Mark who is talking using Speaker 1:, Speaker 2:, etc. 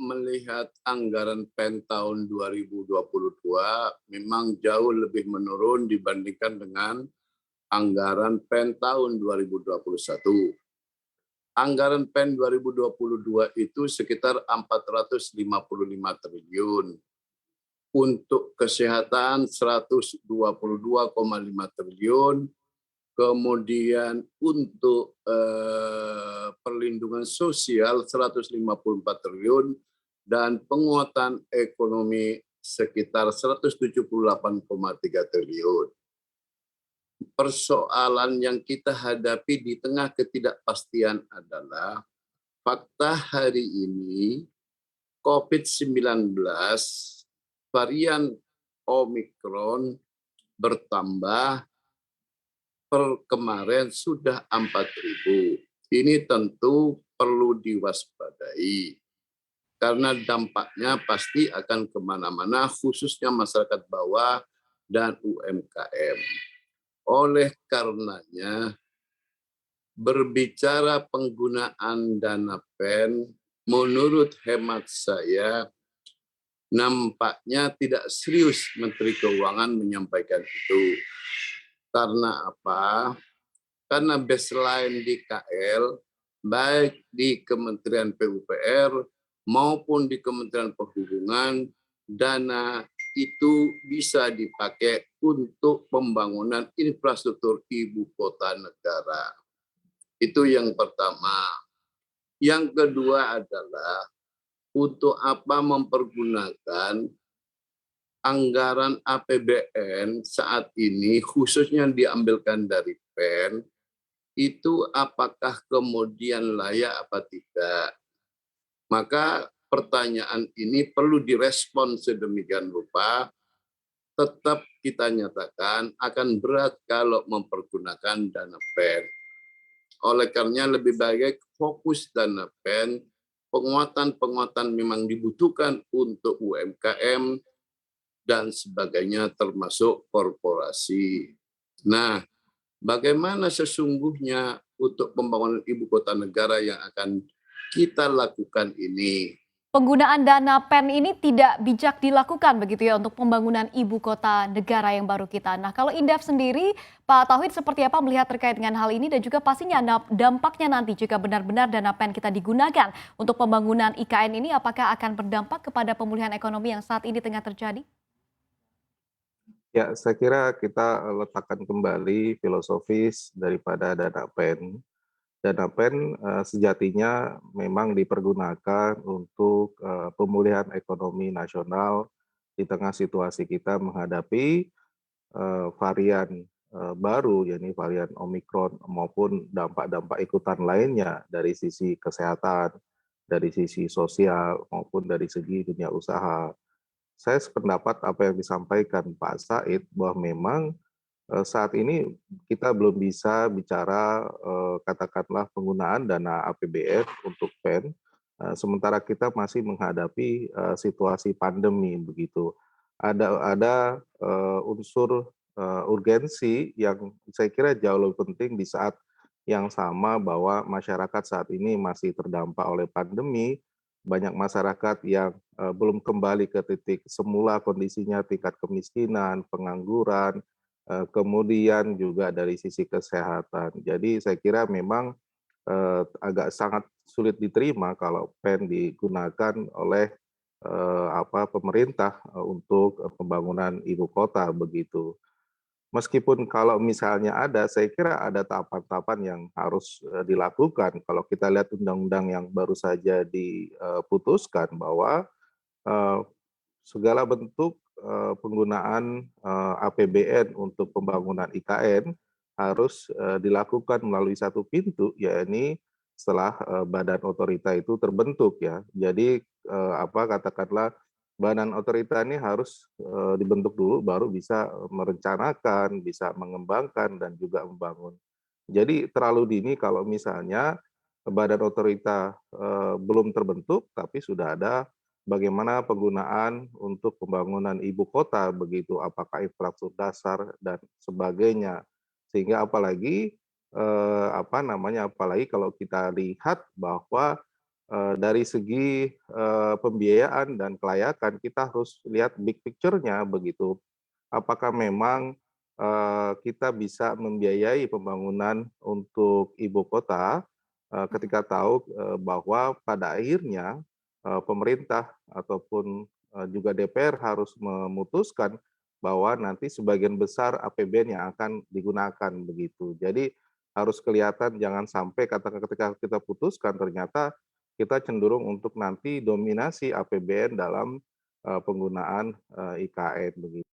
Speaker 1: melihat anggaran PEN tahun 2022 memang jauh lebih menurun dibandingkan dengan anggaran PEN tahun 2021. Anggaran PEN 2022 itu sekitar 455 triliun. Untuk kesehatan 122,5 triliun, kemudian untuk perlindungan sosial 154 triliun, dan penguatan ekonomi sekitar 178,3 triliun. Persoalan yang kita hadapi di tengah ketidakpastian adalah fakta hari ini COVID-19 varian Omikron bertambah, per kemarin sudah 4.000. Ini tentu perlu diwaspadai karena dampaknya pasti akan kemana-mana, khususnya masyarakat bawah dan UMKM. Oleh karenanya, berbicara penggunaan dana PEN, menurut hemat saya, nampaknya tidak serius Menteri Keuangan menyampaikan itu. Karena apa? Karena baseline di KL, baik di Kementerian PUPR maupun di Kementerian Perhubungan, dana itu bisa dipakai untuk pembangunan infrastruktur ibu kota negara. Itu yang pertama. Yang kedua adalah untuk apa mempergunakan anggaran APBN saat ini, khususnya diambilkan dari PEN, itu apakah kemudian layak apa tidak. Maka pertanyaan ini perlu direspon sedemikian rupa. Tetap kita nyatakan akan berat kalau mempergunakan dana PEN. Oleh karenanya lebih baik fokus dana PEN, penguatan-penguatan memang dibutuhkan untuk UMKM dan sebagainya termasuk korporasi. Nah, bagaimana sesungguhnya untuk pembangunan ibu kota negara yang akan kita lakukan ini?
Speaker 2: Penggunaan dana PEN ini tidak bijak dilakukan begitu ya untuk pembangunan ibu kota negara yang baru kita. Nah, kalau Indef sendiri, Pak Tauhid seperti apa melihat terkait dengan hal ini dan juga pastinya dampaknya nanti jika benar-benar dana PEN kita digunakan untuk pembangunan IKN ini, apakah akan berdampak kepada pemulihan ekonomi yang saat ini tengah terjadi?
Speaker 3: Ya, saya kira kita letakkan kembali filosofis daripada dana PEN. Dana PEN sejatinya memang dipergunakan untuk pemulihan ekonomi nasional di tengah situasi kita menghadapi varian baru, yakni varian Omikron maupun dampak-dampak ikutan lainnya dari sisi kesehatan, dari sisi sosial maupun dari segi dunia usaha. Saya sependapat apa yang disampaikan Pak Said bahwa memang saat ini kita belum bisa bicara katakanlah penggunaan dana APBN untuk PEN, sementara kita masih menghadapi situasi pandemi begitu. Ada unsur urgensi yang saya kira jauh lebih penting di saat yang sama bahwa masyarakat saat ini masih terdampak oleh pandemi, banyak masyarakat yang belum kembali ke titik semula kondisinya, tingkat kemiskinan, pengangguran, kemudian juga dari sisi kesehatan. Jadi saya kira memang agak sangat sulit diterima kalau PEN digunakan oleh pemerintah untuk pembangunan ibu kota begitu. Meskipun kalau misalnya ada, saya kira ada tahapan-tahapan yang harus dilakukan. Kalau kita lihat undang-undang yang baru saja diputuskan bahwa eh, segala bentuk penggunaan APBN untuk pembangunan IKN harus dilakukan melalui satu pintu, yakni setelah badan otorita itu terbentuk ya. Jadi katakanlah badan otorita ini harus dibentuk dulu, baru bisa merencanakan, bisa mengembangkan dan juga membangun. Jadi terlalu dini kalau misalnya badan otorita belum terbentuk, tapi sudah ada bagaimana penggunaan untuk pembangunan ibu kota begitu, apakah infrastruktur dasar dan sebagainya. Sehingga apalagi apalagi kalau kita lihat bahwa dari segi pembiayaan dan kelayakan kita harus lihat big picture-nya begitu. Apakah memang kita bisa membiayai pembangunan untuk ibu kota ketika tahu bahwa pada akhirnya pemerintah ataupun juga DPR harus memutuskan bahwa nanti sebagian besar APBN yang akan digunakan begitu. Jadi harus kelihatan jangan sampai ketika kita putuskan ternyata kita cenderung untuk nanti dominasi APBN dalam penggunaan IKN begitu.